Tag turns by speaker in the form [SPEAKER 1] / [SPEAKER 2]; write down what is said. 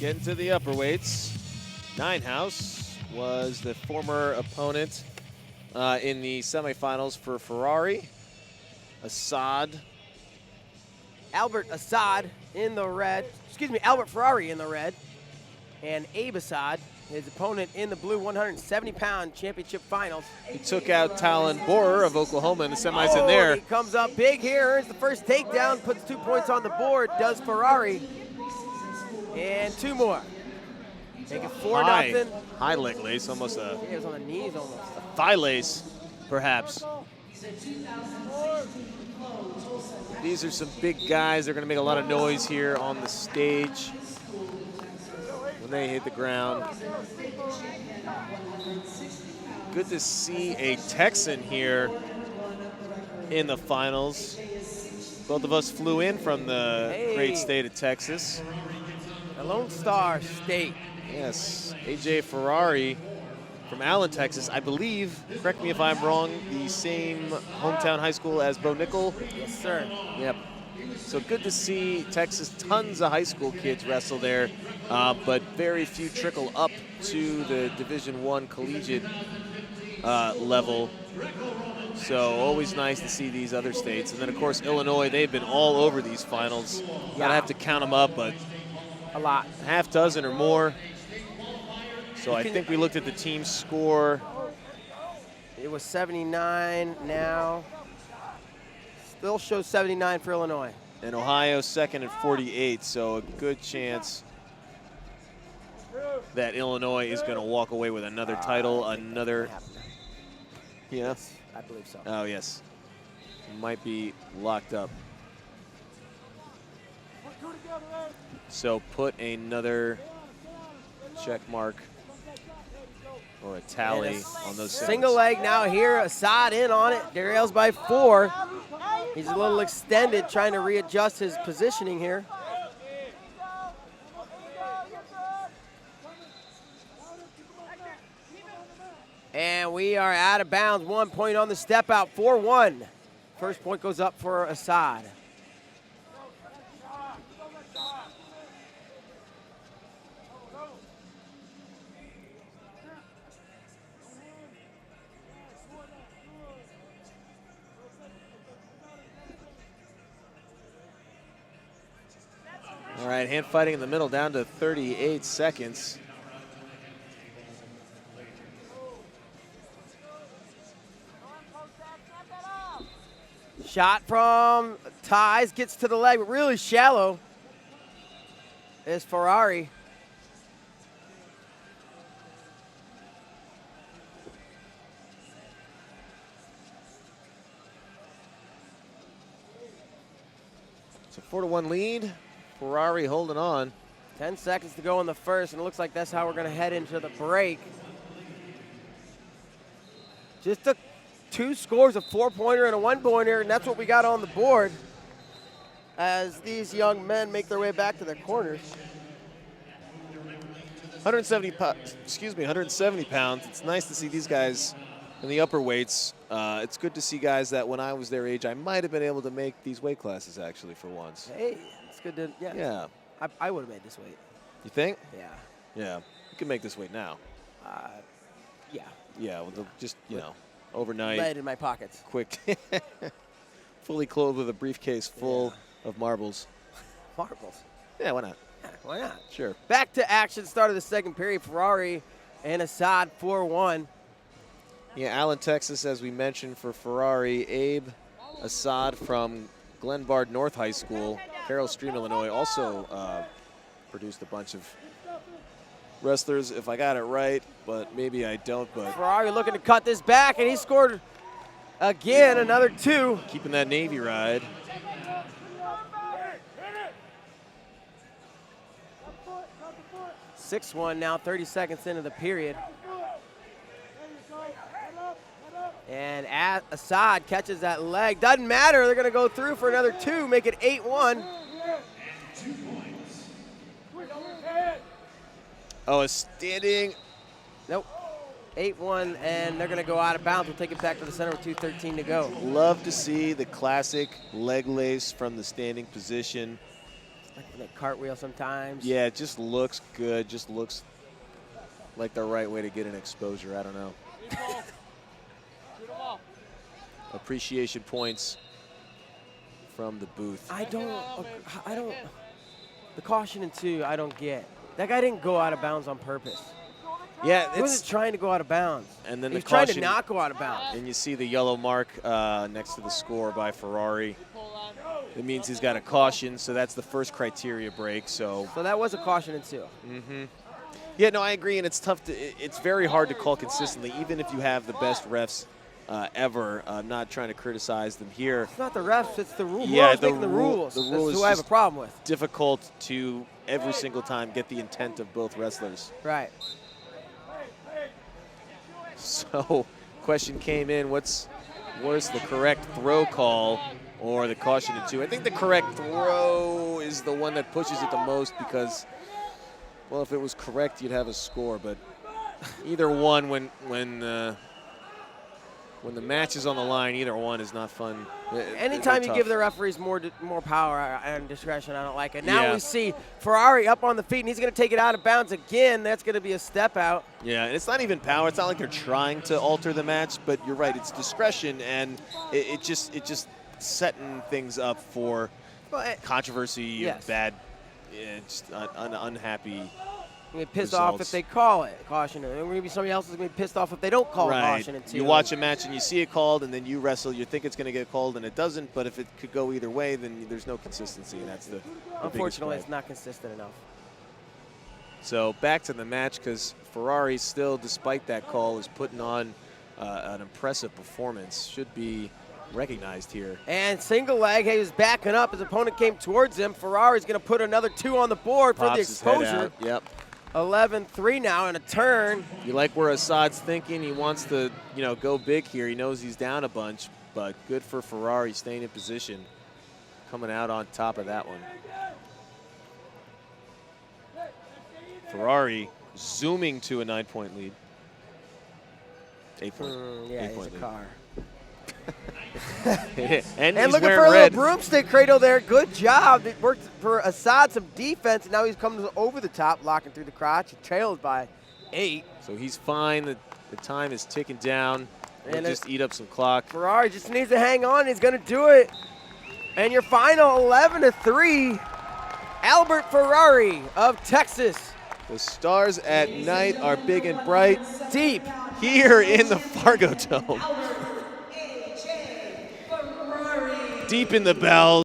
[SPEAKER 1] Getting to the upper weights. Ninehouse was the former opponent in the semifinals for Ferrari. Assad.
[SPEAKER 2] Albert Assad in the red. Excuse me, Albert Ferrari in the red. And Abe Assad, his opponent in the blue 170-pound championship finals.
[SPEAKER 1] He took out Talon Borer of Oklahoma in the semis in there.
[SPEAKER 2] He comes up big here, earns the first takedown, puts 2 points on the board, does Ferrari. And 2 more. Make it 4-0.
[SPEAKER 1] High leg lace, almost a,
[SPEAKER 2] Yeah, it was on the knees almost.
[SPEAKER 1] a thigh lace, perhaps. These are some big guys. They're going to make a lot of noise here on the stage when they hit the ground. Good to see a Texan here in the finals. Both of us flew in from the great state of Texas.
[SPEAKER 2] The Lone Star State.
[SPEAKER 1] Yes, AJ Ferrari from Allen, Texas. I believe, correct me if I'm wrong, the same hometown high school as Bo Nickel.
[SPEAKER 2] Yes, sir.
[SPEAKER 1] Yep. So good to see Texas. Tons of high school kids wrestle there, but very few trickle up to the Division I collegiate level. So always nice to see these other states. And then, of course, Illinois, they've been all over these finals. Gotta have to count them up, but
[SPEAKER 2] a lot.
[SPEAKER 1] Half dozen or more. So I think we looked at the team score.
[SPEAKER 2] It was 79 now. Still shows 79 for Illinois.
[SPEAKER 1] And Ohio second at 48, so a good chance that Illinois is going to walk away with another title, another. Yeah?
[SPEAKER 2] I believe so.
[SPEAKER 1] Oh, yes. Might be locked up. So put another check mark or a tally on those
[SPEAKER 2] single leg now here. Assad in on it. Derails by 4. He's a little extended, trying to readjust his positioning here. And we are out of bounds. 1 point on the step out. 4-1. First point goes up for Assad.
[SPEAKER 1] All right, hand fighting in the middle down to 38 seconds.
[SPEAKER 2] Shot from Ties, gets to the leg, but really shallow is Ferrari.
[SPEAKER 1] It's a 4-1 lead. Ferrari holding on.
[SPEAKER 2] 10 seconds to go in the first, and it looks like that's how we're going to head into the break. Just took 2 scores, a 4-pointer and a 1-pointer, and that's what we got on the board as these young men make their way back to their corners.
[SPEAKER 1] 170 pounds. It's nice to see these guys in the upper weights. It's good to see guys that when I was their age, I might have been able to make these weight classes actually for once.
[SPEAKER 2] Hey, it's good to, yeah.
[SPEAKER 1] Yeah.
[SPEAKER 2] I would have made this weight.
[SPEAKER 1] You think?
[SPEAKER 2] Yeah.
[SPEAKER 1] Yeah. You can make this weight now.
[SPEAKER 2] Yeah.
[SPEAKER 1] Yeah, well, just, you know, overnight.
[SPEAKER 2] Lead in my pockets.
[SPEAKER 1] Quick. Fully clothed with a briefcase full of marbles.
[SPEAKER 2] Marbles?
[SPEAKER 1] Yeah, why not?
[SPEAKER 2] Yeah, why not?
[SPEAKER 1] Sure.
[SPEAKER 2] Back to action, start of the second period. Ferrari and Assad 4-1.
[SPEAKER 1] Yeah, Allen, Texas, as we mentioned, for Ferrari. Abe Assad from Glenbard North High School, Carroll Stream, Illinois, also produced a bunch of wrestlers, if I got it right, but maybe I don't. But
[SPEAKER 2] Ferrari looking to cut this back, and he scored again, another 2.
[SPEAKER 1] Keeping that Navy ride.
[SPEAKER 2] Six 6-1 now, 30 seconds into the period. And Assad catches that leg. Doesn't matter, they're going to go through for another 2, make it 8-1.
[SPEAKER 1] Oh, a standing.
[SPEAKER 2] Nope. 8-1, and they're going to go out of bounds. We'll take it back to the center with 2:13 to go.
[SPEAKER 1] Love to see the classic leg lace from the standing position.
[SPEAKER 2] Like the cartwheel sometimes.
[SPEAKER 1] Yeah, it just looks good. Just looks like the right way to get an exposure. I don't know. Appreciation points from the booth.
[SPEAKER 2] I don't. The caution in 2, I don't get. That guy didn't go out of bounds on purpose.
[SPEAKER 1] Yeah,
[SPEAKER 2] He wasn't trying to go out of bounds.
[SPEAKER 1] And then
[SPEAKER 2] he
[SPEAKER 1] the
[SPEAKER 2] was trying
[SPEAKER 1] caution,
[SPEAKER 2] to not go out of bounds.
[SPEAKER 1] and you see the yellow mark next to the score by Ferrari. It means he's got a caution, so that's the first criteria break. So
[SPEAKER 2] that was a caution in 2.
[SPEAKER 1] Mm-hmm. Yeah, no, I agree, and it's tough to. It's very hard to call consistently, even if you have the best refs ever. I'm not trying to criticize them here.
[SPEAKER 2] It's not the refs; it's the rules.
[SPEAKER 1] Yeah,
[SPEAKER 2] the rules.
[SPEAKER 1] The
[SPEAKER 2] That's
[SPEAKER 1] rule is
[SPEAKER 2] who I have a problem with.
[SPEAKER 1] Difficult to every single time get the intent of both wrestlers.
[SPEAKER 2] Right.
[SPEAKER 1] So, question came in: was the correct throw call or the caution in 2? I think the correct throw is the one that pushes it the most because, well, if it was correct, you'd have a score. But either one, when the match is on the line, either one is not fun.
[SPEAKER 2] Anytime you give the referees more power and discretion, I don't like it. Now we see Ferrari up on the feet, and he's going to take it out of bounds again. That's going to be a step out.
[SPEAKER 1] Yeah, and it's not even power. It's not like they're trying to alter the match, but you're right. It's discretion, and it just setting things up for controversy, bad, just unhappy.
[SPEAKER 2] Get pissed off if they call it caution, and maybe somebody else is going to be pissed off if they don't call it caution.
[SPEAKER 1] You watch a match and you see it called, and then you wrestle. You think it's going to get called, and it doesn't. But if it could go either way, then there's no consistency, and that's the
[SPEAKER 2] unfortunately, it's not consistent enough.
[SPEAKER 1] So back to the match, because Ferrari still, despite that call, is putting on an impressive performance. Should be recognized here.
[SPEAKER 2] And single leg, he was backing up. His opponent came towards him. Ferrari's going to put another 2 on the board for the exposure.
[SPEAKER 1] Yep.
[SPEAKER 2] 11-3 now in a turn.
[SPEAKER 1] You like where Assad's thinking. He wants to, go big here. He knows he's down a bunch, but good for Ferrari staying in position, coming out on top of that one. Ferrari zooming to a 9-point lead. 8-point.
[SPEAKER 2] Yeah, he's a car.
[SPEAKER 1] and
[SPEAKER 2] looking for a little broomstick cradle there. Good job. It worked for Assad, some defense, and now he's coming over the top, locking through the crotch. Trailed by 8.
[SPEAKER 1] So he's fine. The time is ticking down. And just eat up some clock.
[SPEAKER 2] Ferrari just needs to hang on. He's going to do it. And your final 11-3, Albert Ferrari of Texas.
[SPEAKER 1] The stars at night are big and bright.
[SPEAKER 2] Deep.
[SPEAKER 1] Here in the Fargo Dome. Deep in the bell.